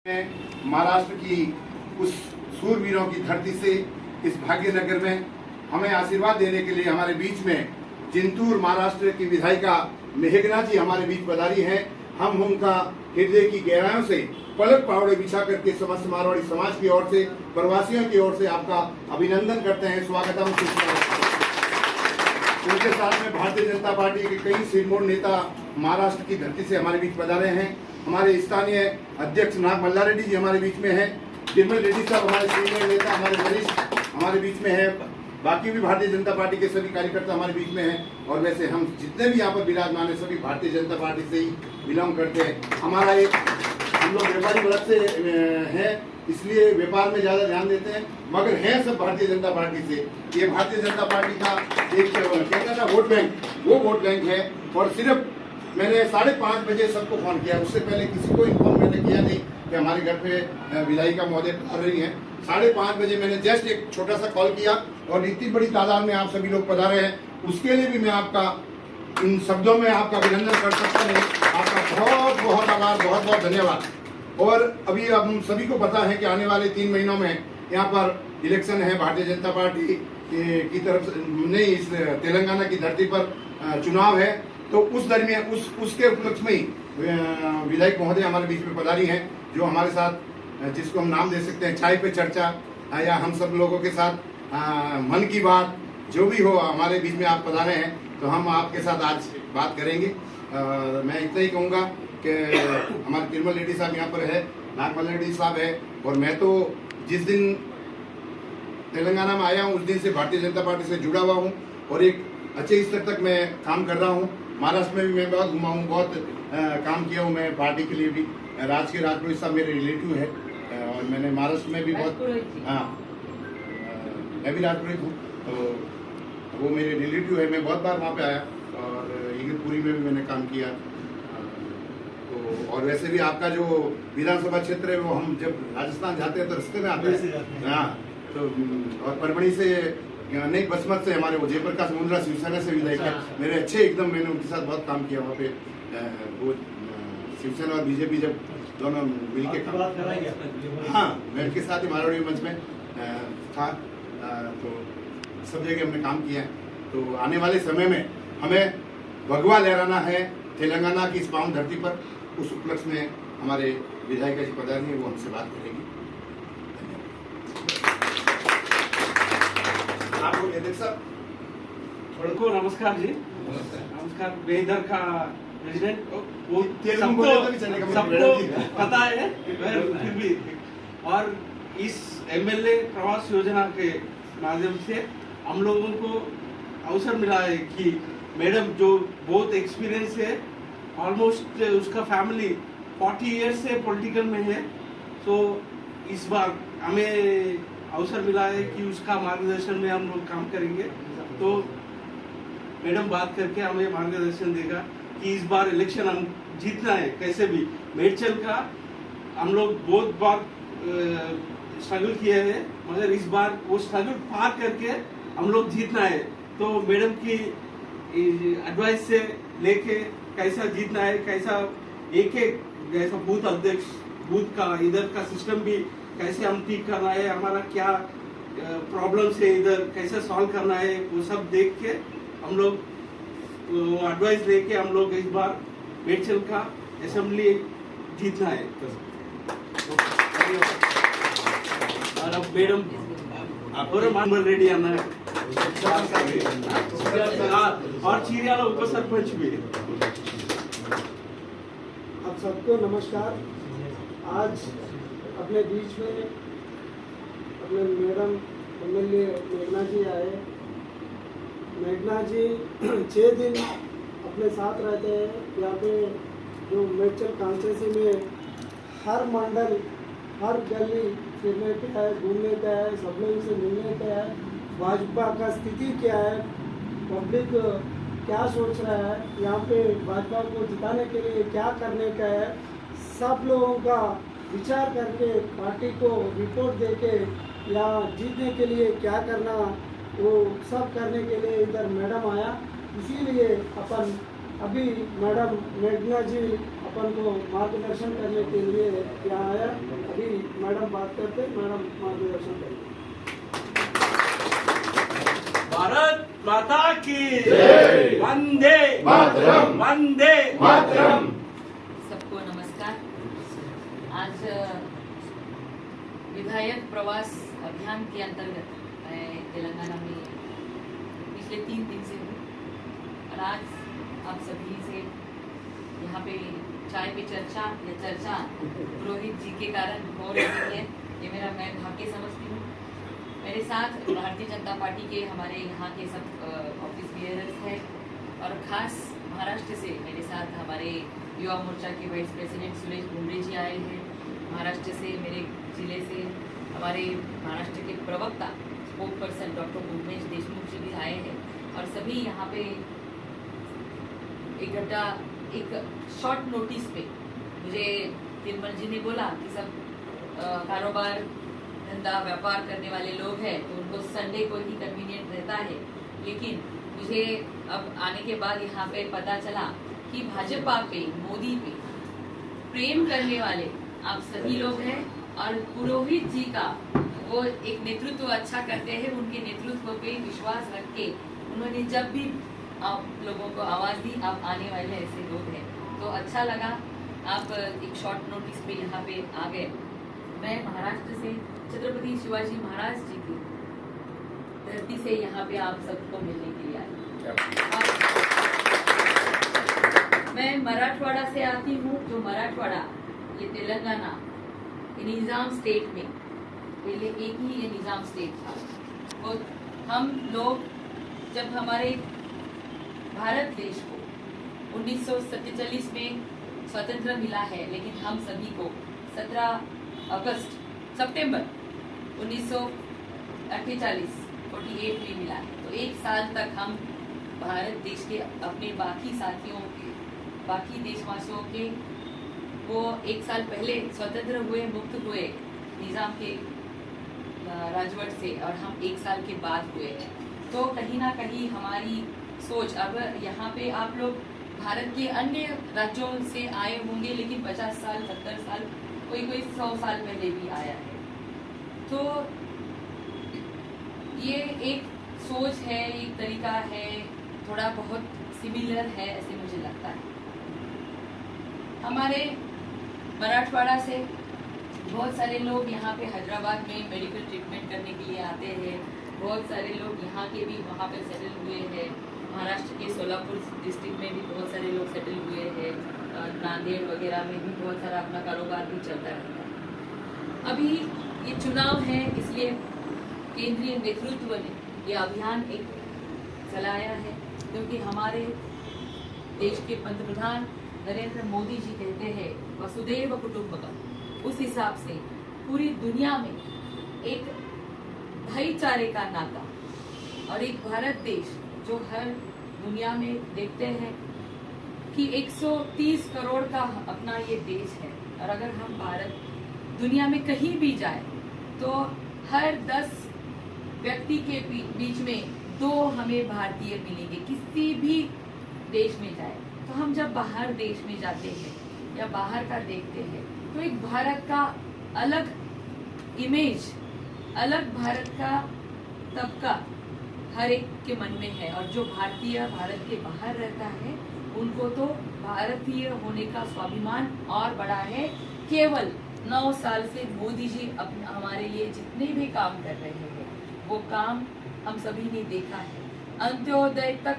महाराष्ट्र की उस सूरवीरों की धरती से इस भाग्यनगर में हमें आशीर्वाद देने के लिए हमारे बीच में जिंतूर महाराष्ट्र की विधायिका मेघना जी हमारे बीच पधारी हैं। हम उनका हृदय की गहराइयों से पलक पावड़े बिछा करके समस्त मारवाड़ी समाज की ओर से, प्रवासियों की ओर से आपका अभिनंदन करते हैं, स्वागतम। उनके साथ में भारतीय जनता पार्टी के कई सिरमौर नेता महाराष्ट्र की धरती से हमारे बीच पधारे हैं। हमारे स्थानीय अध्यक्ष नाग मल्लारेड्डी जी हमारे बीच में हैं। निर्मल रेड्डी साहब हमारे सीनियर नेता, हमारे वरिष्ठ हमारे बीच में है। बाकी भी भारतीय जनता पार्टी के सभी कार्यकर्ता हमारे बीच में हैं। और वैसे हम जितने भी यहाँ पर विराजमान है सभी भारतीय जनता पार्टी से ही बिलोंग करते हैं। हमारा एक हम लोग व्यापारी वर्ग से है, इसलिए व्यापार में ज्यादा ध्यान देते हैं, मगर है सब भारतीय जनता पार्टी से। ये भारतीय जनता पार्टी का एक कहता था वोट बैंक, वो वोट बैंक है। और सिर्फ मैंने 5:30 बजे सबको फोन किया, उससे पहले किसी को इन्फॉर्म मैंने किया नहीं कि हमारे घर पे विधायिका महोदय आ रही हैं। 5:30 बजे मैंने जस्ट एक छोटा सा कॉल किया और इतनी बड़ी तादाद में आप सभी लोग पधारे हैं, उसके लिए भी मैं आपका इन शब्दों में आपका अभिनंदन कर सकता नहीं। आपका बहुत बहुत आभार, बहुत बहुत धन्यवाद। और अभी हम सभी को पता है कि आने वाले 3 महीनों में यहाँ पर इलेक्शन है, भारतीय जनता पार्टी की तरफ से नहीं, इस तेलंगाना की धरती पर चुनाव है। तो उस दरमियान उसके उपलक्ष्य में ही विधायक महोदय हमारे बीच में पधारी हैं, जो हमारे साथ जिसको हम नाम दे सकते हैं चाय पे चर्चा, या हम सब लोगों के साथ मन की बात जो भी हो हमारे बीच में आप पधारे हैं, तो हम आपके साथ आज बात करेंगे। मैं इतना ही कहूँगा कि हमारे निर्मल रेड्डी साहब यहाँ पर है, नागमल रेड्डी साहब है, और मैं तो जिस दिन तेलंगाना में आया हूँ उस दिन से भारतीय जनता पार्टी से जुड़ा हुआ हूँ और एक अच्छे स्तर तक मैं काम कर रहा हूँ। महाराष्ट्र में भी मैं बहुत घुमा हूँ, बहुत काम किया हूँ मैं पार्टी के लिए भी। राजपुरोहित साहब मेरे रिलेटिव है और मैंने महाराष्ट्र में भी बहुत, मैं भी राजपुरोहित हूँ, तो वो मेरे रिलेटिव है। मैं बहुत बार वहाँ पे आया और इगतपुरी में भी मैंने काम किया। तो और वैसे भी आपका जो विधानसभा क्षेत्र है वो हम जब राजस्थान जाते हैं तो रास्ते में आते हैं। हाँ, तो और परभणी से नहीं, बसमत से हमारे वो जयप्रकाश मुंद्रा शिवसेना से विधायक है मेरे अच्छे एकदम। मैंने उनके साथ बहुत काम किया वहाँ पे। वो शिवसेना और बीजेपी जब दोनों मिलके काम, हाँ, मैं उनके साथ ही मारवाड़ी मंच में था, तो सब जगह हमने काम किया है। तो आने वाले समय में हमें भगवा लहराना है तेलंगाना की इस पावन धरती पर। उस उपलक्ष्य में हमारे विधायिका जी पधारेंगे, वो हमसे बात करेंगे। को नमस्कार जी। नमस्कार। बेहतर का प्रेसिडेंट वो सबको पता है, फिर भी। और इस एमएलए प्रवास योजना के माध्यम से हम लोगों को अवसर मिला है कि मैडम जो बहुत एक्सपीरियंस है, ऑलमोस्ट उसका फैमिली 40 ईयर्स से पॉलिटिकल में है, तो इस बार हमें अवसर मिला है कि उसका मार्गदर्शन में हम लोग काम करेंगे। तो मैडम बात करके हमें मार्गदर्शन देगा कि इस बार इलेक्शन हम जीतना है कैसे भी। मेडचल का हम लोग बहुत बार स्ट्रगल किया है, मगर इस बार वो स्ट्रगल पार करके हम लोग जीतना है। तो मैडम की एडवाइस से लेके कैसा जीतना है, कैसा एक जैसा बूथ अध्यक्ष, बूथ का इधर का सिस्टम भी कैसे हम ठीक करना है, हमारा क्या प्रॉब्लम है इधर कैसे सॉल्व करना है, वो सब देख के हम लोग एडवाइस लेके हम लोग इस बार मेडचल का असेंबली जीतना है। और अब मैडम और मानवल रेड्डी आना है और चीरियाला उप सरपंच भी। आप सबको नमस्कार। आज अपने बीच में अपने मैडम एमएलए मेघना जी आए। मेघना जी 6 दिन अपने साथ रहते हैं यहाँ पे। जो मेडचल कॉन्स्टिट्यूंसी में हर मंडल, हर गली फिरने पे है, घूमने का है, सब लोगों से मिलने का है, भाजपा का स्थिति क्या है, पब्लिक क्या सोच रहा है, यहाँ पे भाजपा को जिताने के लिए क्या करने का है, सब लोगों का विचार करके पार्टी को रिपोर्ट देके या जीतने के लिए क्या करना, वो सब करने के लिए इधर मैडम आया। इसीलिए अपन अभी मैडम मेघना जी अपन को मार्गदर्शन करने के लिए यहाँ आया। अभी मैडम बात करते, मैडम मार्गदर्शन करेंगे। भारत माता की जय। वंदे मातरम, वंदे मातरम। सबको नमस्कार। आज विधायक प्रवास अभियान के अंतर्गत मैं तेलंगाना में पिछले 3 दिन से हूँ और आज आप सभी से यहाँ पे चाय पे चर्चा पुरोहित जी के कारण हो रही है। ये मेरा मैं भाग्य समझती हूँ। मेरे साथ भारतीय जनता पार्टी के हमारे यहाँ के सब ऑफिस बियरर्स हैं और खास महाराष्ट्र से मेरे साथ हमारे युवा मोर्चा के वाइस प्रेसिडेंट सुरेश भुमरे जी आए हैं। महाराष्ट्र से मेरे जिले से हमारे महाराष्ट्र के प्रवक्ता spokesperson doctor Umesh Deshmukh ji भी आए हैं और सभी यहाँ पे एक शॉर्ट नोटिस पे मुझे तिरमल जी ने बोला कि सब कारोबार धंधा व्यापार करने वाले लोग हैं तो उनको संडे को ही कन्वीनियंट रहता है, लेकिन मुझे अब आने के बाद यहाँ पे पता चला कि भाजपा पे मोदी पे प्रेम करने वाले आप सभी लोग हैं और पुरोहित जी का वो एक नेतृत्व अच्छा करते हैं, उनके नेतृत्व पे विश्वास रख के उन्होंने जब भी आप लोगों को आवाज दी आप आने वाले ऐसे लोग हैं तो अच्छा लगा। आप एक शॉर्ट नोटिस पे यहाँ पे आ गए। मैं महाराष्ट्र से छत्रपति शिवाजी महाराज जी की धरती से यहाँ पे आप सबको मिलने के लिए आई। मैं मराठवाड़ा से आती हूँ। जो मराठवाड़ा ये तेलंगाना निजाम स्टेट में पहले एक ही ये निजाम स्टेट था। वो हम लोग जब हमारे भारत देश को 1947 में स्वतंत्र मिला है, लेकिन हम सभी को 17 सितंबर 1948 में मिला है। तो 1 साल तक हम भारत देश के अपने बाकी साथियों के बाकी देशवासियों के वो 1 साल पहले स्वतंत्र हुए, मुक्त हुए निजाम के राजवट से और हम 1 साल के बाद हुए हैं। तो कहीं ना कहीं हमारी सोच अब यहाँ पे आप लोग भारत के अन्य राज्यों से आए होंगे, लेकिन 50 साल 70 साल कोई 100 साल पहले भी आया है। तो ये एक सोच है, एक तरीका है, थोड़ा बहुत सिमिलर है ऐसे मुझे लगता है। हमारे मराठवाड़ा से बहुत सारे लोग यहाँ पे हैदराबाद में मेडिकल ट्रीटमेंट करने के लिए आते हैं। बहुत सारे लोग यहाँ के भी वहाँ पे सेटल हुए हैं। महाराष्ट्र के सोलापुर डिस्ट्रिक्ट में भी बहुत सारे लोग सेटल हुए हैं। नांदेड़ वगैरह में भी बहुत सारा अपना कारोबार भी चलता रहता है। अभी ये चुनाव है, इसलिए केंद्रीय नेतृत्व ने ये अभियान एक चलाया है, क्योंकि हमारे देश के पंतप्रधान नरेंद्र मोदी जी कहते हैं वसुधैव कुटुंबकम। उस हिसाब से पूरी दुनिया में एक भाईचारे का नाता और एक भारत देश जो हर दुनिया में देखते हैं कि 130 करोड़ का अपना ये देश है, और अगर हम भारत दुनिया में कहीं भी जाए तो हर 10 व्यक्ति के बीच में 2 हमें भारतीय मिलेंगे। किसी भी देश में जाए तो हम जब बाहर देश में जाते हैं या बाहर का देखते हैं तो एक भारत का अलग इमेज, अलग भारत का तबका हर एक के मन में है। और जो भारतीय भारत के बाहर रहता है उनको तो भारतीय होने का स्वाभिमान और बड़ा है। केवल 9 साल से मोदी जी हमारे लिए जितने भी काम कर रहे हैं वो काम हम सभी ने देखा है। अंत्योदय तक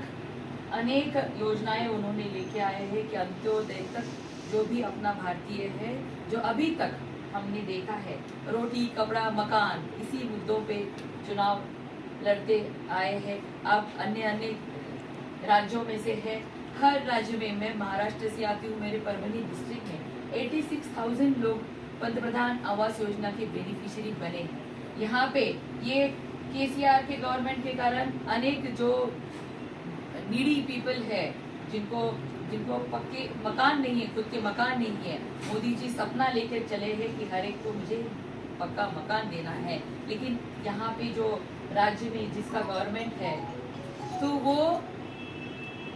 अनेक योजनाएं उन्होंने लेके आए हैं कि अंत्योदय तक जो भी अपना भारतीय है, जो अभी तक हमने देखा है रोटी कपड़ा मकान इसी मुद्दों पे चुनाव लड़ते आए हैं। अब अन्य राज्यों में से है, हर राज्य में, मैं महाराष्ट्र से आती हूँ, मेरे परभनी डिस्ट्रिक्ट में 86,000 लोग पंतप्रधान आवास योजना के बेनिफिशियरी बने हैं। यहाँ पे ये केसीआर के गवर्नमेंट के कारण अनेक जो नीडी पीपल है जिनको पक्के मकान नहीं है, खुद के मकान नहीं है, मोदी जी सपना लेकर चले हैं कि हर एक को मुझे पक्का मकान देना है। लेकिन यहाँ पे जो राज्य में जिसका गवर्नमेंट है तो वो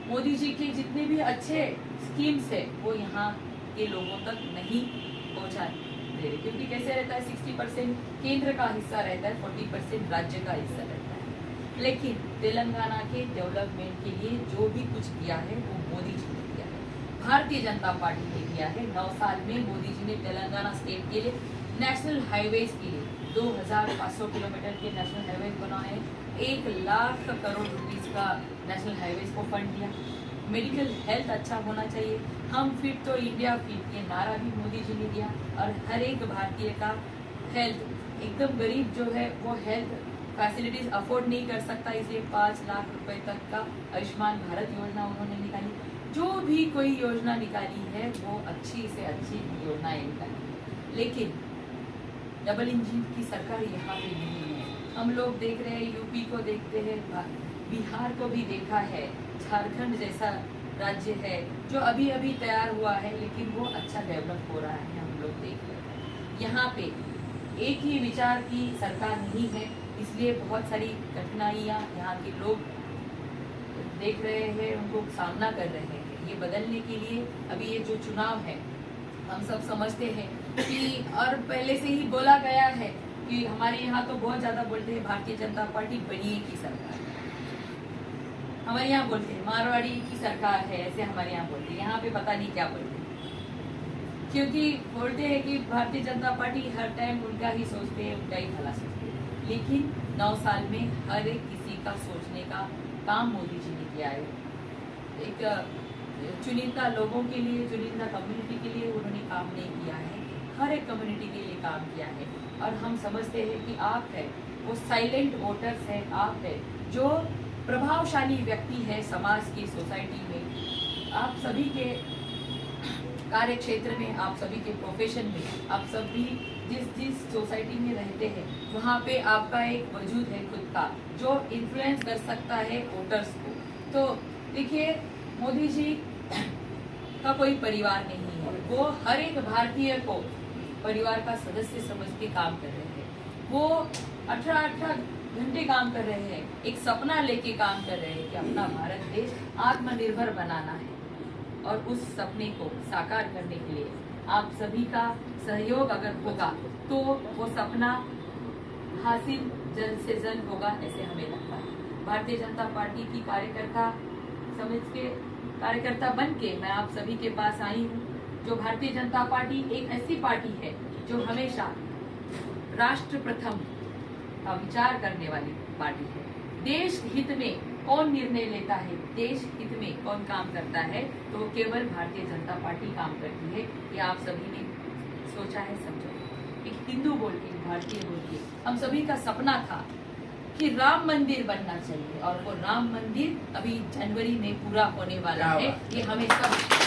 मोदी जी के जितने भी अच्छे स्कीम्स है वो यहाँ के लोगों तक नहीं पहुंचा दे रहे, क्योंकि कैसे रहता है 60% केंद्र का हिस्सा रहता है, 40% राज्य का हिस्सा रहता है। लेकिन तेलंगाना के डेवलपमेंट के लिए जो भी कुछ किया है वो मोदी जी ने किया है, भारतीय जनता पार्टी ने किया है। 9 साल में मोदी जी ने तेलंगाना स्टेट के लिए नेशनल हाईवेज के लिए 2500 किलोमीटर के नेशनल हाईवेज बनाए, 1 लाख करोड़ रुपीस का नेशनल हाईवेज को फंड दिया। मेडिकल हेल्थ अच्छा होना चाहिए, हम फिट तो इंडिया फिट, ये नारा भी मोदी जी ने दिया। और हर एक भारतीय का हेल्थ, एकदम गरीब जो है वो हेल्थ फैसिलिटीज अफोर्ड नहीं कर सकता, इसलिए 5 लाख रुपए तक का आयुष्मान भारत योजना उन्होंने निकाली। जो भी कोई योजना निकाली है वो अच्छी से अच्छी योजनाएं निकाली, लेकिन डबल इंजन की सरकार यहाँ पे नहीं है। हम लोग देख रहे हैं, यूपी को देखते हैं, बिहार को भी देखा है, झारखंड जैसा राज्य है जो अभी अभी तैयार हुआ है, लेकिन वो अच्छा डेवलप हो रहा है, हम लोग देख रहे हैं। यहाँ पे एक ही विचार की सरकार नहीं है, इसलिए बहुत सारी कठिनाइयाँ यहाँ के लोग देख रहे हैं, उनको सामना कर रहे हैं। ये बदलने के लिए अभी ये जो चुनाव है, हम सब समझते हैं कि, और पहले से ही बोला गया है कि हमारे यहाँ तो बहुत ज्यादा बोलते हैं भारतीय जनता पार्टी बनिए की सरकार, हमारे यहाँ बोलते हैं मारवाड़ी की सरकार है, ऐसे हमारे यहाँ बोलते हैं। यहाँ पे पता नहीं क्या बोलते हैं, क्योंकि बोलते हैं कि भारतीय जनता पार्टी हर टाइम उनका ही सोचते हैं, उनका ही भला सोचते हैं। लेकिन 9 साल में हर एक किसी का सोचने का काम मोदी जी ने किया है। एक चुनिंदा लोगों के लिए, चुनिंदा कम्युनिटी के लिए उन्होंने काम नहीं किया है, हर एक कम्युनिटी के लिए काम किया है। और हम समझते हैं कि आप है वो साइलेंट वोटर्स है, आप है जो प्रभावशाली व्यक्ति है समाज की, सोसाइटी में, आप सभी के कार्य क्षेत्र में, आप सभी के प्रोफेशन में, आप सभी जिस सोसाइटी में रहते हैं वहाँ पे आपका एक वजूद है खुद का, जो इन्फ्लुएंस कर सकता है वोटर्स को। तो देखिए, मोदी जी का कोई परिवार नहीं है, वो हर एक भारतीय को परिवार का सदस्य समझ के काम कर रहे हैं। वो 18 घंटे काम कर रहे हैं, एक सपना लेके काम कर रहे हैं कि अपना भारत देश आत्मनिर्भर बनाना है, और उस सपने को साकार करने के लिए आप सभी का सहयोग अगर होगा तो वो सपना हासिल जल्द से जल्द होगा, ऐसे हमें लगता है। भारतीय जनता पार्टी की कार्यकर्ता समझ के, कार्यकर्ता बन के मैं आप सभी के पास आई हूँ। जो भारतीय जनता पार्टी एक ऐसी पार्टी है जो हमेशा राष्ट्र प्रथम का विचार करने वाली पार्टी है। देश हित में कौन निर्णय लेता है, देश हित में कौन काम करता है, तो वो केवल भारतीय जनता पार्टी काम करती है। ये आप सभी ने सोचा है, समझा है। एक हिंदू बोल के, भारतीय बोल के, हम सभी का सपना था कि राम मंदिर बनना चाहिए, और वो राम मंदिर अभी जनवरी में पूरा होने वाला है। ये हमें सब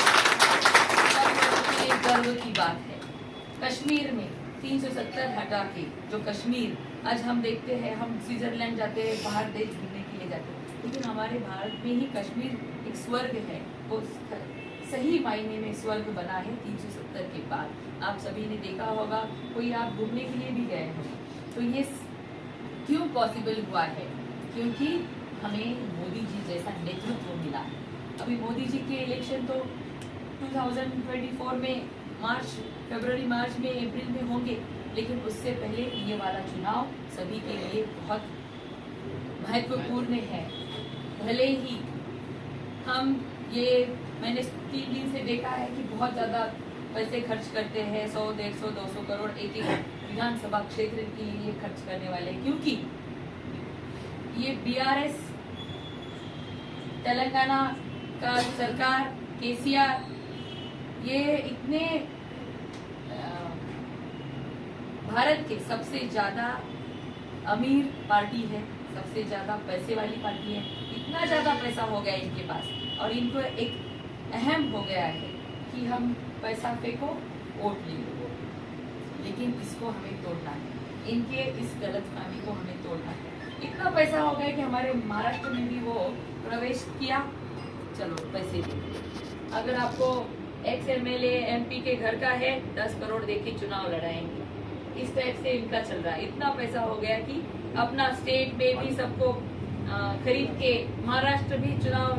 गर्व की बात है। कश्मीर में 370 हटा के जो कश्मीर, आज हम देखते हैं, हम स्विट्जरलैंड जाते हैं, बाहर देश घूमने के लिए जाते हैं, लेकिन हमारे भारत में ही कश्मीर एक स्वर्ग है, वो सही मायने में स्वर्ग बना है 370 के बाद। आप सभी ने देखा होगा, कोई आप घूमने के लिए भी गए हो, तो ये क्यों पॉसिबल हुआ है? क्योंकि हमें मोदी जी जैसा नेतृत्व मिला है। अभी मोदी जी के इलेक्शन तो 2024 में फरवरी, मार्च में, अप्रैल में होंगे, लेकिन उससे पहले ये वाला चुनाव सभी के लिए बहुत महत्वपूर्ण है। भले ही हम ये, मैंने 3 दिन से देखा है कि बहुत ज़्यादा पैसे खर्च करते हैं, 100, 150, 200 करोड़ एक विधानसभा क्षेत्र के लिए खर्च करने वाले, क्योंकि ये बीआरएस तेलंगाना का सरकार, केसीआर, ये इतने भारत के सबसे ज़्यादा अमीर पार्टी है, सबसे ज़्यादा पैसे वाली पार्टी है। इतना ज़्यादा पैसा हो गया इनके पास, और इनको एक अहम हो गया है कि हम पैसा फेंको, वोट ले लो। लेकिन इसको हमें तोड़ना है, इनके इस गलतफहमी को हमें तोड़ना है। इतना पैसा हो गया कि हमारे महाराष्ट्र में भी वो प्रवेश किया, चलो पैसे दे। अगर आपको एक्स एमएलए एमपी के घर का है, 10 करोड़ देके चुनाव लड़ाएंगे, इस टाइप से इनका चल रहा है। इतना पैसा हो गया कि अपना स्टेट में भी सबको खरीद के महाराष्ट्र भी चुनाव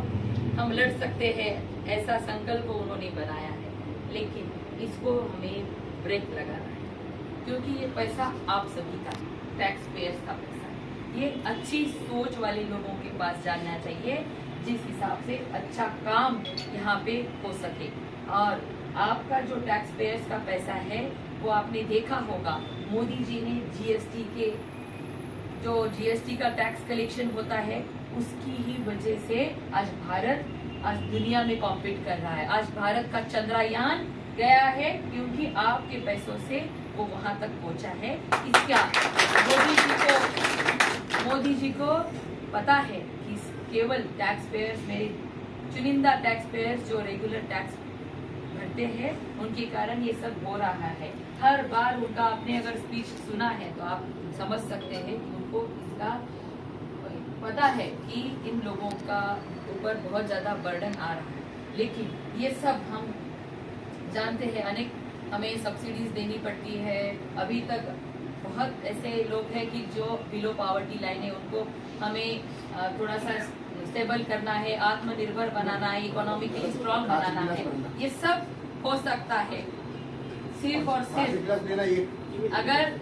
हम लड़ सकते हैं, ऐसा संकल्प उन्होंने बनाया है। लेकिन इसको हमें ब्रेक लगाना है, क्योंकि ये पैसा आप सभी का, टैक्स पेयर्स का पैसा है। ये अच्छी सोच वाले लोगों के पास जाना चाहिए, जिस हिसाब से अच्छा काम यहाँ पे हो सके। और आपका जो टैक्स पेयर्स का पैसा है वो आपने देखा होगा, मोदी जी ने जीएसटी के जो जीएसटी का टैक्स कलेक्शन होता है उसकी ही वजह से आज दुनिया में कॉम्पीट कर रहा है। आज भारत का चंद्रयान गया है क्योंकि आपके पैसों से वो वहां तक पहुंचा है। इसका मोदी जी को पता है कि केवल टैक्स पेयर्स, मेरे चुनिंदा टैक्स पेयर्स जो रेगुलर टैक्स भरते हैं, उनके कारण ये सब हो रहा है। हर बार उनका आपने अगर स्पीच सुना है तो आप समझ सकते हैं कि उनको इसका पता है कि इन लोगों का ऊपर बहुत ज्यादा बर्डन आ रहा है। लेकिन ये सब हम जानते हैं, अनेक हमें सब्सिडीज देनी पड़ती है। अभी तक बहुत ऐसे लोग हैं कि जो बिलो पावर्टी लाइन है, उनको हमें थोड़ा सा स्टेबल करना है, आत्मनिर्भर बनाना है, इकोनॉमिकली स्ट्रॉन्ग बनाना है। ये सब हो सकता है सिर्फ और सिर्फ अगर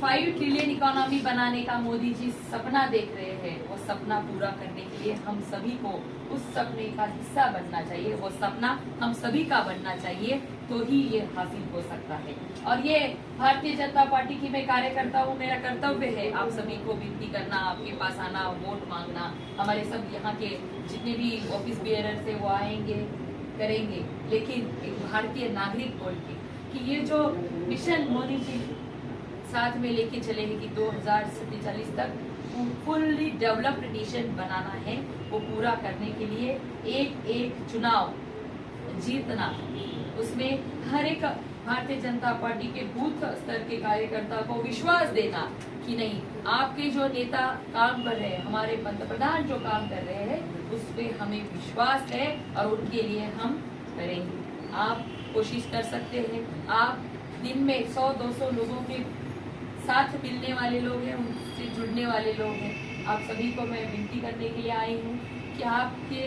5 ट्रिलियन इकोनॉमी बनाने का मोदी जी सपना देख रहे हैं। वो सपना पूरा करने के लिए हम सभी को उस सपने का हिस्सा बनना चाहिए। वो सपना हम सभी का बनना चाहिए, तो ही ये हासिल हो सकता है। और ये भारतीय जनता पार्टी की मैं कार्यकर्ता हूँ, मेरा कर्तव्य है आप सभी को विनती करना, आपके पास आना, वोट मांगना। हमारे सब यहाँ के जितने भी ऑफिस बेयरर्स है वो आएंगे, करेंगे। लेकिन एक भारतीय नागरिक बोल के कि ये जो मिशन मोदी जी साथ में लेके चले हैं कि 2047 तक फुल्ली डेवलप्ड नेशन बनाना है, वो पूरा करने के लिए एक एक चुनाव जीतना, उसमें हर एक भारतीय जनता पार्टी के बूथ स्तर के कार्यकर्ता को विश्वास देना कि नहीं, आपके जो नेता काम कर रहे हैं, हमारे पंतप्रधान जो काम कर रहे हैं, उस पे हमें विश्वास है और उनके लिए हम करेंगे। आप कोशिश कर सकते हैं, आप दिन में 100-200 लोगों के साथ मिलने वाले लोग हैं, उनसे जुड़ने वाले लोग हैं। आप सभी को मैं विनती करने के लिए आई हूँ कि आपके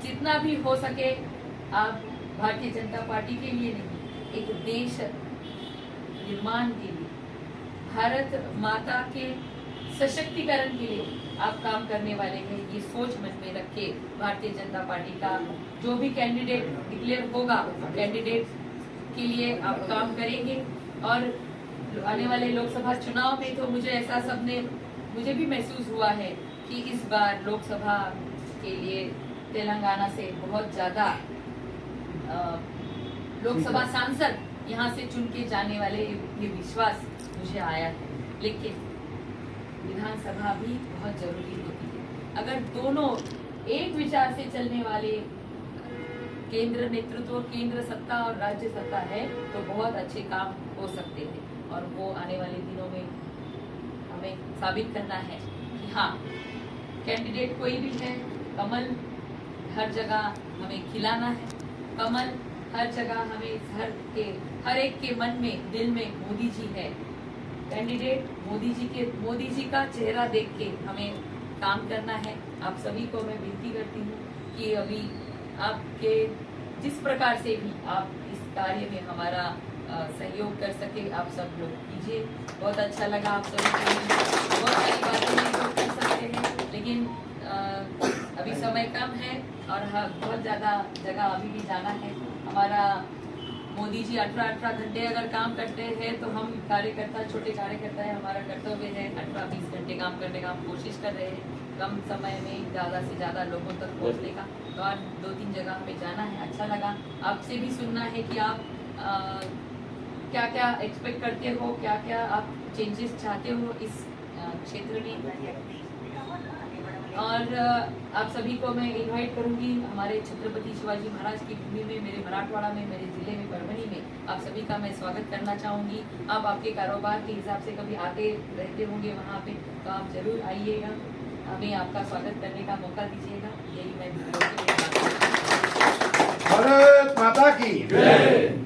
जितना भी हो सके आप भारतीय जनता पार्टी के लिए नहीं, एक देश निर्माण के लिए, भारत माता के सशक्तिकरण के लिए आप काम करने वाले हैं। ये सोच मन में रख के भारतीय जनता पार्टी का जो भी कैंडिडेट डिक्लेयर होगा, कैंडिडेट के लिए आप काम करेंगे। और आने वाले लोकसभा चुनाव में तो मुझे भी महसूस हुआ है कि इस बार लोकसभा के लिए तेलंगाना से बहुत ज्यादा लोकसभा सांसद यहाँ से चुन के जाने वाले, ये विश्वास मुझे आया है। लेकिन विधानसभा भी बहुत जरूरी होती है। अगर दोनों एक विचार से चलने वाले केंद्र नेतृत्व, केंद्र सत्ता और राज्य सत्ता है, तो बहुत अच्छे काम हो सकते हैं। और वो आने वाले दिनों में हमें साबित करना है कि हाँ, कैंडिडेट कोई भी है, कमल हर जगह हमें खिलाना है। कमल हर जगह हमें हर एक के मन में, दिल में मोदी जी है। कैंडिडेट मोदी जी का चेहरा देख के हमें काम करना है। आप सभी को मैं विनती करती हूँ कि अभी आपके जिस प्रकार से भी आप इस कार्य में हमारा सहयोग कर सके, आप सब लोग कीजिए। बहुत अच्छा लगा, आप सभी को बहुत सारी बातें हैं जो कर सकते हैं, लेकिन अभी समय कम है और बहुत ज़्यादा जगह अभी भी जाना है। हमारा मोदी जी 18 घंटे अगर काम करते हैं, तो हम कार्यकर्ता, छोटे कार्यकर्ता है, हमारा कर्तव्य है 18-20 घंटे काम करने का। हम कोशिश कर रहे हैं कम समय में ज़्यादा से ज़्यादा लोगों तक पहुँचने का। तो और 2-3 जगह हमें जाना है। अच्छा लगा आपसे भी सुनना है कि आप क्या क्या एक्सपेक्ट करते हो, क्या क्या आप चेंजेस चाहते हो इस क्षेत्र में। और आप सभी को मैं इनवाइट करूंगी हमारे छत्रपति शिवाजी महाराज की भूमि में, मेरे मराठवाड़ा में, मेरे जिले में, परभणी में। आप सभी का मैं स्वागत करना चाहूँगी। आप आपके कारोबार के हिसाब से कभी आते रहते होंगे वहाँ पे, तो आप जरूर आइएगा, हमें आपका स्वागत करने का मौका दीजिएगा। यही मैं भारत माता की जय।